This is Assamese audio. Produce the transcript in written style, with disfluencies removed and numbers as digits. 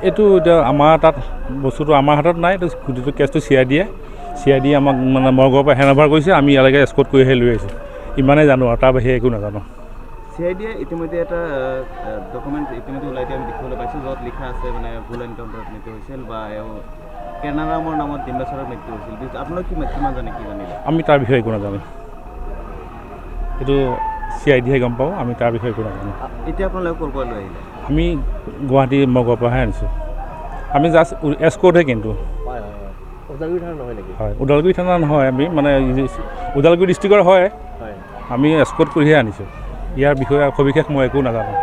এইটো এতিয়া আমাৰ তাত বস্তুটো আমাৰ হাতত নাই, এইটো গোটেইটো কেছটো CID আমাক মানে মৰ্গৰ পৰা হেণ্ড অভাৰ কৰিছে, আমি ইয়ালৈকে এস্কৰ্ট কৰিহে লৈ আহিছোঁ। ইমানেই জানো আৰু তাৰ বাহিৰে একো নাজানো। CID ইতিমধ্যে এটা ডকুমেণ্ট ইতিমধ্যে ওলাই দিয়া আমি দেখিবলৈ পাইছোঁ, য'ত লিখা আছে মানে ভুল এনকাউণ্টাৰত মৃত্যু হৈছিল বা কেনাৰামৰ নামত ডিম্বেশ্বৰত মৃত্যু হৈছিল। আপোনালোক কিমান জানে, কি জানিলে? আমি তাৰ বিষয়ে একো নাজানো, এইটো CIDহে গম পাওঁ, আমি তাৰ বিষয়ে একো নাজানো। এতিয়া আপোনালোকে ক'ৰ পৰা লৈ আহিলে? আমি গুৱাহাটী মৰ্গৰ পৰাহে আনিছোঁ। আমি জাষ্ট এস্কৰ্টহে, কিন্তু ওদালগুৰি থানা নহয় নেকি? হয়, ওদালগুৰি থানা নহয়, আমি মানে ওদালগুৰি ডিষ্ট্ৰিক্টৰ হয়। আমি এস্কৰ্ট কৰিহে আনিছোঁ। ইয়াৰ বিষয়ে সবিশেষ মই একো নাজানো।